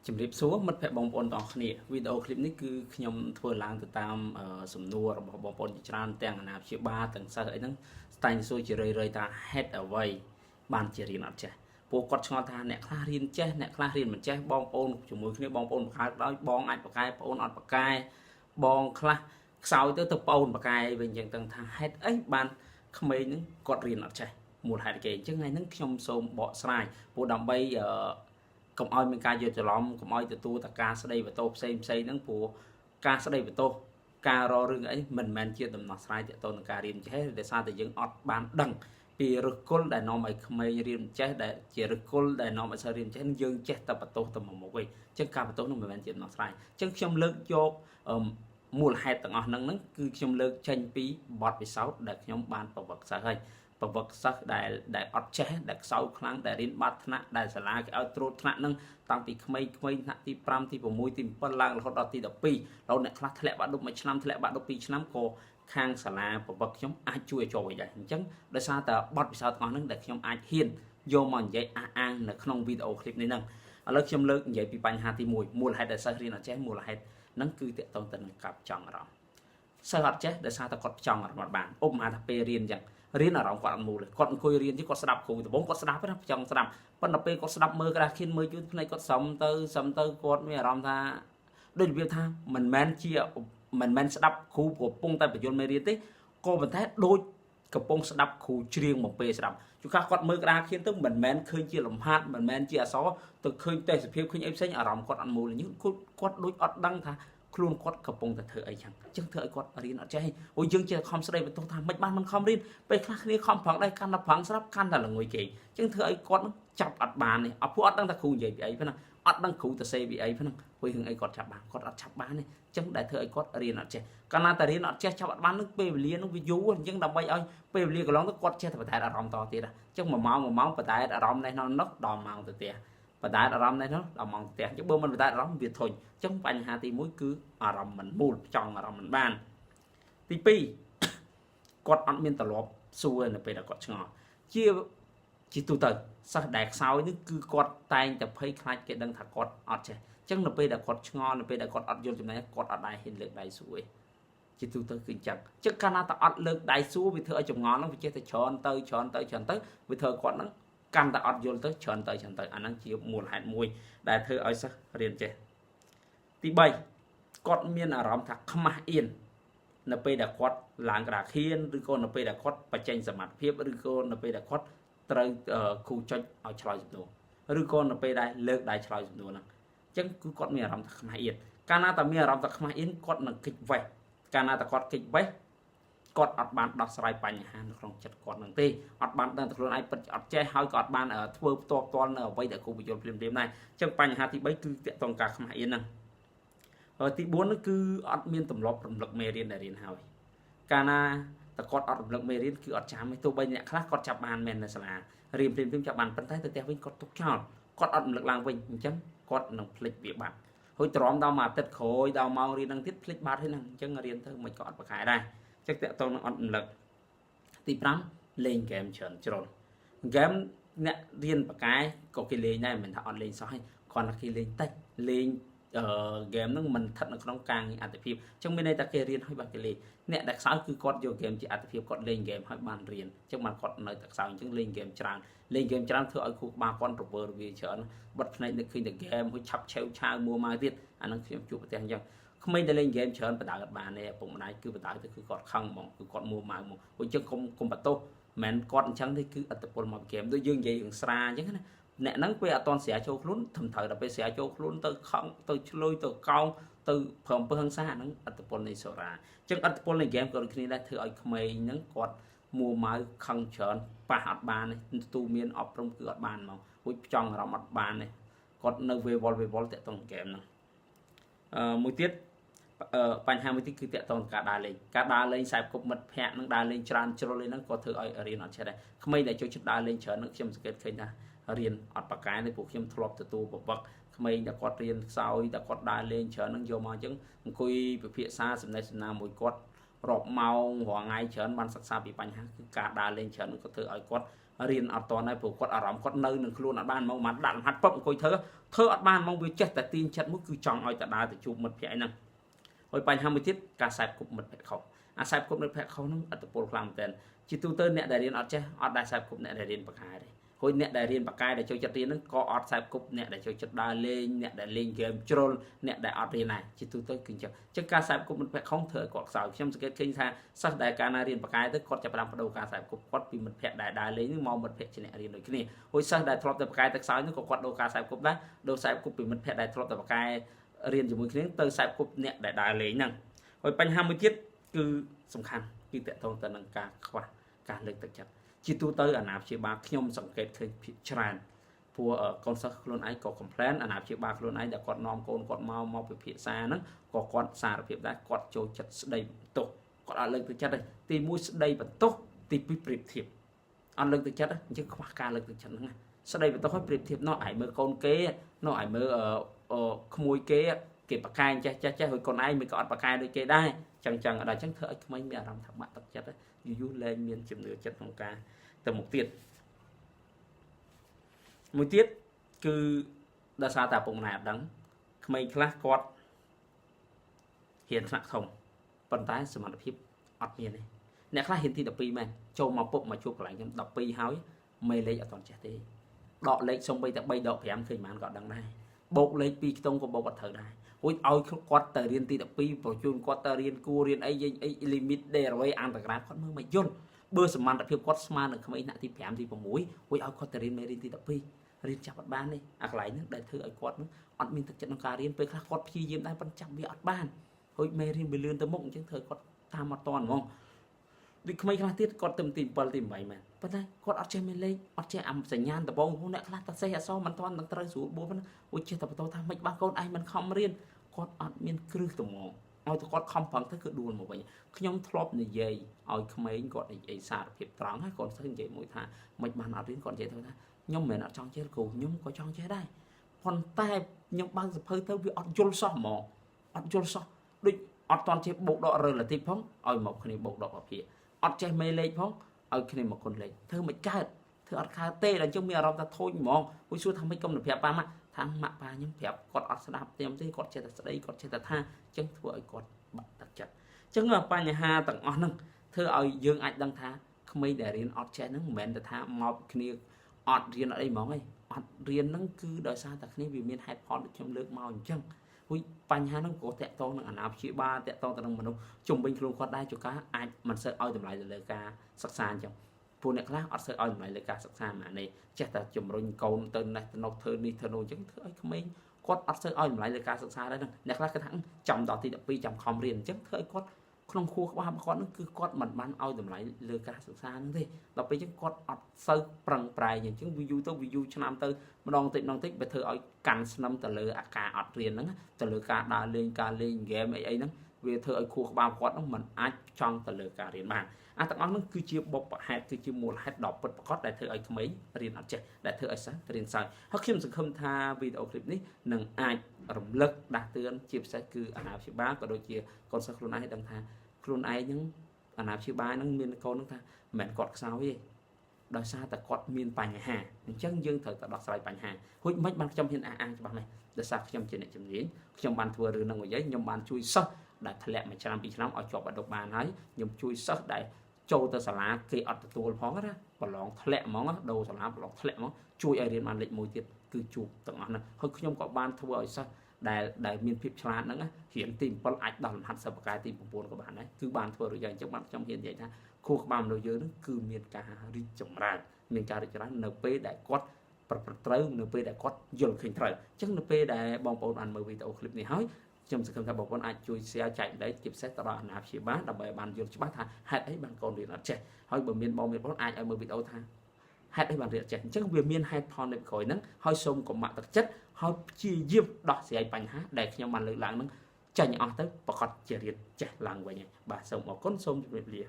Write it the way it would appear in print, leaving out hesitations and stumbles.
ជំរាបសួរមិត្តភ័ក្តិបងប្អូនទាំងអស់គ្នាវីដេអូឃ្លីបនេះគឺខ្ញុំធ្វើឡើងទៅតាមសំណួររបស់បងប្អូនជាច្រើនទាំងអាណាព្យាបាលទាំងសិស្សអីហ្នឹងតែងសួរជារឿយៗថាហេតុអ្វីបានជារៀនអត់ចេះពួកគាត់ឆ្ងល់ថាអ្នកខ្លះរៀនចេះអ្នកខ្លះរៀនមិនចេះបងប្អូនជាមួយគ្នាបងប្អូនបង្កើតដោយបងអាចបកកែបងអត់បកកែបងខ្លះខ្សោយទៅបងបកកែវិញអញ្ចឹងថាហេតុអីបានក្មេងហ្នឹងគាត់រៀនអត់ចេះមូលហេតុគេអញ្ចឹងថ្ងៃហ្នឹងខ្ញុំសូមបកស្រាយពួកដើម្បីកុំឲ្យមានការយល់ច្រឡំកុំឲ្យទទួលតែការស្ដីបន្ទោសផ្សេងហ្នឹងព្រោះការស្ដីបន្ទោសការរករឿងអីមិនមែនជាដំណោះស្រាយទាក់ទងនឹងការរៀនចេះដោយសារតែយើងអត់បានដឹងពីឫសគល់ដែលនាំឲ្យក្មេងរៀនចេះដែលជាឫសគល់ដែលនាំឲ្យសិស្សរៀនចេះយើងចេះតែបន្ទោសទៅមុខវិញអញ្ចឹងការបន្ទោសនោះមិនមែនជាដំណោះស្រាយអញ្ចឹងខ្ញុំលើកយកមូលហេតុទាំងអស់ហ្នឹងគឺខ្ញុំលើកចេញពីបទពិសោធន៍ដែលខ្ញុំបានប្រវត្តិសិស្សហើយប្រវត្តិសិស្សដែលអត់ចេះដែលខ្សោយខ្លាំងដែលរៀនបាត់ថ្នាក់ដែលសាលាគេឲ្យត្រួតថ្នាក់ហ្នឹងតាំងពីក្មេងៗថ្នាក់ទី5ទី6ទី7ឡើងរហូតដល់ទី12ដល់អ្នកខ្លះធ្លាក់បាក់ឌុប1ឆ្នាំធ្លាក់បាក់ឌុប2ឆ្នាំក៏ខាងសាលាប្រវត្តិខ្ញុំអាចជួយឲ្យចូលវិញដែរអញ្ចឹងដោយសារតែបទពិសោធន៍ទាំងអស់ហ្នឹងដែលខ្ញុំអាចហ៊ានយកមកនិយាយអះអាងនៅក្នុងវីដេអូឃ្លីបនេះហ្នឹងឥឡូវខ្ញុំលើកនិយាយពីបញ្ហាទី1មូលហេតុដែលសិស្សរៀនអត់ចេះមូលហេតុហ្នឹងគឺទាក់ទងទៅនឹងការចង់អារម្មណ៍សិស្សអត់ចេះដោយសារតែគាត់ចង់អារម្មណ៍បានឧបមាថាពេលរៀនអញ្ចឹងរៀនអារម្មណ៍គាត់អត់មូលគាត់អង្គុយរៀនទីគាត់ស្ដាប់គ្រូដំបូងគាត់ស្ដាប់ណាចង់ស្ដាប់ប៉ុន្តែពេលគាត់ស្ដាប់មើលក្រាស់ខៀនមើលយូរភ្នែកគាត់សំទៅគាត់មានអារម្មណ៍ថាដូចរបៀបថាមិនមែនស្ដាប់គ្រូកំពុងតែបញ្យល់មេរៀនទេក៏ប៉ុន្តែដូចកំពុងស្ដាប់គ្រូច្រៀងបំពេស្ដាប់ជួនកាលគាត់មើលក្រាស់ខៀនទៅមិនមែនឃើញជាលំហាត់មិនមែនជាអក្សរទៅឃើញទេសភាពឃើញអីផ្សេងអារម្មណ៍គាត់អត់មូលញគាត់ដូចអត់ដឹងថាខ្លួនគាត់កំពុងតែធ្វើអីចឹងអញ្ចឹងធ្វើឲ្យគាត់រៀនអត់ចេះអូយើងជាខំស្ដីបន្ទោសថាមិនបានមិនខំរៀនពេលខ្លះគ្នាខំប្រឹងដែរកាន់តែប្រឹងស្រាប់កាន់តែល្ងុយគេអញ្ចឹងធ្វើឲ្យគាត់ចាប់អត់បាននេះអត់ព្រោះអត់ដឹងថាគ្រូនិយាយពីអីប៉ុណ្ណាអត់ដឹងគ្រូទៅសេពីអីប៉ុណ្ណាពេលរឿងអីគាត់ចាប់បានគាត់អត់ចាប់បានទេអញ្ចឹងដែលធ្វើឲ្យគាត់រៀនអត់ចេះកាលណាតែរៀនអត់ចេះចាប់អត់បាននឹងពេលវេលានឹងវាយូរអញ្ចឹងដើម្បីឲ្យពេលវេលាកន្លងទៅគាត់ចេះតែបន្តែអារម្មណ៍តទៀតអញ្ចឹង1ម៉ោងបន្តែអារម្មណ៍នេះនោះដល់ម៉ោងទៅទៀតបណ្ដាលអារម្មណ៍នេះនោះដល់ម៉ោងផ្ទះអញ្ចឹងបើមិនបណ្ដាលអារម្មណ៍វាធុញអញ្ចឹងបញ្ហាទី1គឺអារម្មណ៍មិនមូលចង់អារម្មណ៍មិនបានទី2គាត់អត់មានទ្រលាប់សួរនៅពេលដែលគាត់ឆ្ងល់ជាទូទៅសិស្សដែលខ្សោយនេះគឺគាត់តែងតែភ័យខ្លាចគេដឹងថាគាត់អត់ចេះអញ្ចឹងនៅពេលដែលគាត់ឆ្ងល់នៅពេលដែលគាត់អត់យល់ចំណេះគាត់អត់ដែរហ៊ានលើកដៃសួរទេជាទូទៅគឺអញ្ចឹងកាលណាតែអត់លើកដៃសួរវាធ្វើឲ្យចម្ងល់ហ្នឹងវាចេះតែច្រើនទៅវាធ្វើគាត់ហ្នឹងកាន់តែអត់យល់ទៅច្រើនទៅអាហ្នឹងជាមូលហេតុមួយដែលធ្វើឲ្យសិស្សរៀនចេះទី3គាត់មានអារម្មណ៍ថាខ្មាស់អៀននៅពេលដែលគាត់ឡើងក្រាខៀនឬក៏នៅពេលដែលគាត់បញ្ចេញសមត្ថភាពឬក៏នៅពេលដែលគាត់ត្រូវគ្រូចុចឲ្យឆ្លើយសំណួរឬក៏នៅពេលដែលលើកដៃឆ្លើយសំណួរហ្នឹងអញ្ចឹងគឺគាត់មានអារម្មណ៍ថាខ្មាស់អៀនកាលណាតែមានអារម្មណ៍ថាខ្មាស់អៀនគាត់នឹងគេចវេះកាលណាតែគាត់គេចវេះគាត់អត់បានដោះស្រាយបញ្ហានៅក្នុងចិត្តគាត់នឹងទេអត់បានដឹងតែខ្លួនឯងពិតអត់ចេះហើយក៏អត់បានធ្វើផ្ទាល់នៅអ្វីដែលគ្រូបញ្យល់ភ្លាមៗដែរអញ្ចឹងបញ្ហាទី3គឺទាក់ទងការខ្មាស់អៀនហ្នឹងទី4នោះគឺអត់មានទម្លាប់រំលឹកមេរៀនដែលរៀនហើយកាលណាតែគាត់អត់រំលឹកមេរៀនគឺអត់ចាំទេទោះបីអ្នកខ្លះគាត់ចាប់បានមែននៅសាលារៀនភ្លាមៗចាប់បានប៉ុន្តែទៅផ្ទះវិញគាត់ទុកចោលគាត់អត់រំលឹកឡើងវិញអញ្ចឹងគាត់នឹងភ្លេចវាបាត់ហើយទ្រាំដល់មួយអាទិត្យក្រោយដល់ម៉ោងរៀនហ្នឹងទៀតភ្លេចបាត់ហើយហ្នឹងអញ្ចឹងរៀនទៅមិនក៏អត់ប្រកែដែរចឹងតើតើនឹងអត់រំលឹកទី5លេងហ្គេមច្រើនជ្រុលហ្គេមអ្នករៀនបកែក៏គេលេងដែរមិនថាអត់លេងសោះទេគ្រាន់តែគេលេងតិចលេងហ្គេមហ្នឹងមិនស្ថិតនៅក្នុងការងារអត្ថភាពអញ្ចឹងមានន័យថាគេរៀនហើយបានគេលេងអ្នកដែលខ្សោយគឺគាត់យកហ្គេមជាអត្ថភាពគាត់លេងហ្គេមហើយបានរៀនអញ្ចឹងបានគាត់នៅតែខ្សោយអញ្ចឹងលេងហ្គេមច្រើនធ្វើឲ្យគ្រូក្បាលគាត់រវើរវាច្រើនបិទភ្នែកនឹកឃើញតែហ្គេមហើយឆាប់ឆេវឆាវមួម៉ៅទៀតអាហ្នឹងខ្ញុំជួបប្រទេសអញ្ចឹងក្មេងដែលលេងហ្គេមច្រើនបដៅអត់បានទេឪពុកម្ដាយគឺបដៅទៅគឺគាត់ខឹងហ្មងគឺគាត់មួម៉ៅហ្មងអញ្ចឹងកុំបន្ទោសមិនគាត់អញ្ចឹងទេគឺឥទ្ធិពលមកហ្គេមដូចយើងនិយាយរឿងស្រាអញ្ចឹងណាអ្នកហ្នឹងពេលអត់តន់ស្រាចូលខ្លួនត្រឹមត្រូវដល់ពេលស្រាចូលខ្លួនទៅខឹងទៅឆ្លុយទៅកោងទៅព្រមពើហិង្សាហ្នឹងឥទ្ធិពលនៃសូរ៉ាអញ្ចឹងឥទ្ធិពលនៃហ្គេមក៏ដូចគ្នាដែរធ្វើឲ្យក្មេងហ្នឹងគាត់មួម៉ៅខឹងច្រើនប៉ះអត់បានទេទូមានអប់រំគឺអត់បានហ្មងហួចផ្ចង់អារម្មណ៍អត់បានទេគាត់នៅវេវល់តាក់ទងហ្គេមហ្នឹងមួយទៀតបញ្ហាមួយទៀតគឺតាក់ទងការដើរលេងខ្សែគប់មិត្តភ័ក្តិនឹងដើរលេងច្រើនជ្រុលហ្នឹងក៏ធ្វើឲ្យរៀនអត់ចេះដែរក្មេងដែលចូលចិត្តដើរលេងច្រើនហ្នឹងខ្ញុំសង្កេតឃើញថារៀនអត់ប្រកែទេពួកខ្ញុំធ្លាប់ទទួលប្រវឹកក្មេងដែលគាត់រៀនខ្សោយតែគាត់ដើរលេងច្រើនហ្នឹងយកមកអញ្ចឹងអង្គុយពិភាក្សាសំណេះសំណាលមួយគាត់រាប់ម៉ោងរាល់ថ្ងៃច្រើនបានសិក្សាពីបញ្ហាគឺការដើរលេងច្រើនហ្នឹងក៏ធ្វើឲ្យគាត់រៀនអត់តន់ដែរព្រោះគាត់អារម្មណ៍គាត់នៅនឹងខ្លួនអត់បានមកដាក់លំហាត់ពឹបអង្គុយធ្វើ thơ ở ban mong với chết tại tin chết mức cứ chọn ai tại đá tại chụp một phe năng hồi bài 20 tiết cả sạp cục một phe khẩu sạp cục một phe khẩu nó ở tập bộ làm tên chỉ tu tên nè đại điện ở che ở đại sạp cục nè đại điện bạc hai đấy hồi nè đại điện bạc hai để cho chất điện nó có ở sạp cục nè để cho chất đa lên nè để lên game troll nè để ở điện này chỉ tu tên kinh chợ chứ cả sạp cục một phe không thở quạt sào trong cái kinh tha sắc đại cả na điện bạc hai tới quạtจะlàm đầu cả sạp cục quạt vì một phe đại lên nhưng mong một phe chỉ nè điện rồi cái này hồi sắc đại thọp tập bạc hai tới sáu nó có quạt đầu cả sạp cục đó đầu sạp cục vì một phe đại thọp tập bạc hai riêng chỉ một cái tới sạp cục nè để đại lên năng hồi bánh 20 tiết cứสำคัญគឺតកតងទៅនឹងការខ្វះការលើកទឹកចិត្តជាទូទៅអាណាព្យាបាលខ្ញុំសង្កេតឃើញច្រើនព្រោះកូនសិស្សខ្លួនឯងក៏ complain អាណាព្យាបាលខ្លួនឯងដែលគាត់នាំកូនគាត់មកពិភាក្សាហ្នឹងក៏គាត់សារភាពដែរគាត់ចូលចិត្តស្ដីបន្ទោសគាត់អត់លើកទឹកចិត្តទេទី1ស្ដីបន្ទោសទី2ប្រៀបធៀបអត់លើកទឹកចិត្តអញ្ចឹងខ្វះការលើកទឹកចិត្តហ្នឹងស្ដីបន្ទោសឲ្យប្រៀបធៀបនោះឯងមើលកូនគេនោះឯងមើលក្មួយគេគេបកកាយចេះហើយកូនឯងមិនក៏អត់បកកាយដូចគេដែរចឹងដល់ចឹងធ្វើឲ្យក្មេងមានអារម្មណ៍ថាបាក់ទឹកចិត្តយូរលែងមានជំនឿចិត្តក្នុងការទៅមុខទៀតមួយទៀតគឺដោយសារតែពុកម្ដាយអត់ដឹងក្មេងខ្លះគាត់ហ៊ានថ្នាក់ធំប៉ុន្តែសមត្ថភាពអត់មានទេអ្នកខ្លះហ៊ានទី12មែនចូលមកពុកមកជួបកន្លែងខ្ញុំ12ហើយមេលេខអត់ទាន់ចេះទេដកលេខសំបីតែ3ដក5ឃើញប៉ុន្មានក៏ដឹងដែរបូកលេខ2ខ្ទង់ក៏បូកអត់ត្រូវដែរឲ្យគាត់ទៅរៀនទី12បញ្ជូនគាត់ទៅរៀនគួររៀនអី limit day អ្វីអន្តរការគាត់មើលមកយល់បើសមត្ថភាពគាត់ស្មើនឹងក្មេងថ្នាក់ទី5ទី6ឲ្យគាត់ទៅរៀនមេរៀនទី12រៀនចាប់អត់បានទេអាកន្លែងហ្នឹងដែលធ្វើឲ្យគាត់អត់មានទឹកចិត្តក្នុងការរៀនពេលខ្លះគាត់ព្យាយាមដែរប៉ុន្តែចាប់វាអត់បានហើយមេរៀនវាលឿនទៅមុខអញ្ចឹងធ្វើគាត់តាមអត់តាន់ហ្មងដូចក្មេងខ្លះទៀតគាត់ទៅទី7ទី8មែនប៉ុន្តែគាត់អត់ចេះមេលេខអត់ចេះអាសញ្ញាណដបងអ្នកខ្លះតែសេះអសមិនតាន់នឹងត្រូវស្រួលបួសអូចេះតែបន្តថាមិនបានកូនឯងមិនខំរៀនគាត់អត់មានគ្រឹះត្មងឲ្យតែគាត់ខំប្រឹងទៅគឺដួលមកវិញខ្ញុំធ្លាប់និយាយឲ្យក្មេងគាត់និយាយសារភាពត្រង់ហើយគាត់ស្ទើរនិយាយមួយថាមិនបានអត់រៀនគាត់និយាយថាខ្ញុំមិនមែនអត់ចង់ចេះគ្រូខ្ញុំក៏ចង់ចេះដែរប៉ុន្តែខ្ញុំបើកសភៅទៅវាអត់យល់សោះហ្មងអត់យល់សោះដូចអត់តាន់ចេះបូកដក relative ផងឲ្យមកគ្នាបូកដកវិភាគអត់ចេះមេលេខផងឲ្យគ្នាមកគុណលេខធ្វើមិនកើតធ្វើអត់កើតទេដល់ជុំមានអារម្មណ៍ថាធូចហ្មងពួកសួរថាមិនកុំទៅប្រាប់ប៉ាម៉ាក់ថាម៉ាក់ប៉ាខ្ញុំប្រាប់គាត់អត់ស្ដាប់ទេគាត់ចេះតែស្ដីគាត់ចេះតែថាអញ្ចឹងធ្វើឲ្យគាត់បាក់ទឹកចិត្តអញ្ចឹងបញ្ហាទាំងអស់ហ្នឹងធ្វើឲ្យយើងអាចដឹងថាក្មេងដែលរៀនអត់ចេះហ្នឹងមិនមែនតែថាមកគ្នាអត់រៀនអត់អីហ្មងឯងអត់រៀនហ្នឹងគឺដោយសារតែគ្នាវាមានហេតុផលដូចខ្ញុំលើកមកអញ្ចឹងហើយបញ្ហាហ្នឹងក៏តាក់ទងនឹងអាណាព្យាបាលតាក់ទងទៅនឹងមនុស្សជំនាញខ្លួនគាត់ដែរជួនកាលអាចមិនសូវឲ្យតម្លៃទៅលើការសិក្សាអញ្ចឹងពួកអ្នកខ្លះអត់សូវឲ្យតម្លៃលើការសិក្សាហ្មងនេះចេះតែជំរុញកូនទៅណេះទៅនោះធ្វើនេះធ្វើនោះអញ្ចឹងធ្វើឲ្យក្មេងគាត់អត់សូវឲ្យតម្លៃលើការសិក្សាដែរហ្នឹងអ្នកខ្លះគាត់ថាចាំដល់ទី12ចាំខំរៀនអញ្ចឹងធ្វើឲ្យគាត់ក្នុងខួរក្បាលរបស់គាត់ហ្នឹងគឺគាត់មិនបានឲ្យតម្លៃលើការសិក្សាហ្នឹងទេដល់ពេលអញ្ចឹងគាត់អត់សូវប្រឹងប្រែងអញ្ចឹងវាយូរទៅវាយូរឆ្នាំទៅម្ដងតិចវាធ្វើឲ្យកាន់ស្នឹមទៅលើអាការអត់រៀនហ្នឹងទៅលើការដើរលេងការលេងហ្គេមអីហ្នឹងវាធ្វើឲ្យខួរក្បាលគាត់ហ្នឹងមិនអាចចង់ទៅលើការរៀនបានទាំងអស់ហ្នឹងគឺជាបុព្វហេតុគឺជាមូលហេតុដ៏ពិតប្រាកដដែលធ្វើឲ្យក្មេងរៀនអត់ចេះដែលធ្វើឲ្យសិស្សរៀនសើចហើយខ្ញុំសង្ឃឹមថាវីដេអូឃ្លីបនេះនឹងអាចរំលឹកដាស់តឿនជាពិសេសគឺអាណាព្យាបាលក៏ដូចជាកូនសិស្សខ្លួនឯងឲ្យដឹងថាខ្លួនឯងហ្នឹងអាណាព្យាបាលហ្នឹងមានកូនហ្នឹងថាមិនមែនគាត់ខ្សោយទេដោយសារតែគាត់មានបញ្ហាអញ្ចឹងយើងត្រូវតែដោះស្រាយបញ្ហាហួចមិនបានខ្ញុំហ៊ានអះអាងច្បាស់ណាស់ដោយសារខ្ញុំជាអ្នកជំនាញខ្ញុំបានធ្វើរឿងហ្នឹងមកយាយខ្ញុំបានជួយសិស្សដែលធ្លាក់មួយឆ្នាំពីរឆ្នាំឲ្យជាប់បាក់ឌុបបានហើយខ្ញុំជួយសិស្សដែលចូលទៅសាលាគេអត់ទទួលផងណាប្រឡងធ្លាក់ហ្មងដូរសាលាប្រឡងធ្លាក់ហ្មងជួយឲ្យរៀនបានលេខ1ទៀតគឺជួបទាំងអស់ហ្នឹងហើយខ្ញុំក៏បានធ្វើឲ្យសិស្សដែលមានភាពឆ្លាតហ្នឹងរៀនទី7អាចដល់លំហាត់សិប្បកម្មទី9ក៏បានដែរគឺបានធ្វើរួចហើយអញ្ចឹងបានខ្ញុំហ៊ាននិយាយថាខួរក្បាលមនុស្សយើងហ្នឹងគឺមានការរីកចម្រើនមានការរីកចម្រើននៅពេលដែលគាត់ប្រព្រឹត្តត្រូវនៅពេលដែលគាត់យល់ឃើញត្រូវអញ្ចឹងនៅពេលដែលបងប្អូនបានមើលវីដេអូឃ្លីបនេះហើយខ្ញុំសង្ឃឹមថាបងប្អូនអាចជួយ share ចែកម្លែកជាពិសេសទៅដល់អាណាព្យាបាលដើម្បីបានយល់ច្បាស់ថាហេតុអីបានកូនរៀនអត់ចេះហើយបើមានបងប្អូនអាចឲ្យមើលវីដេអូថាហេតុអីបានរៀនអត់ចេះអញ្ចឹងវាមានហេតុផលនៅក្រោយហ្នឹងហើយសូមកុំបាក់ទឹកចិត្តហើយព្យាយាមដោះស្រាយបញ្ហាដែលខ្ញុំបានលើកឡើងហ្នឹងចេញអស់ទៅប្រកបជារៀនចេះឡើងវិញហើយបាទសូមអរគុណសូមជម្រាបលា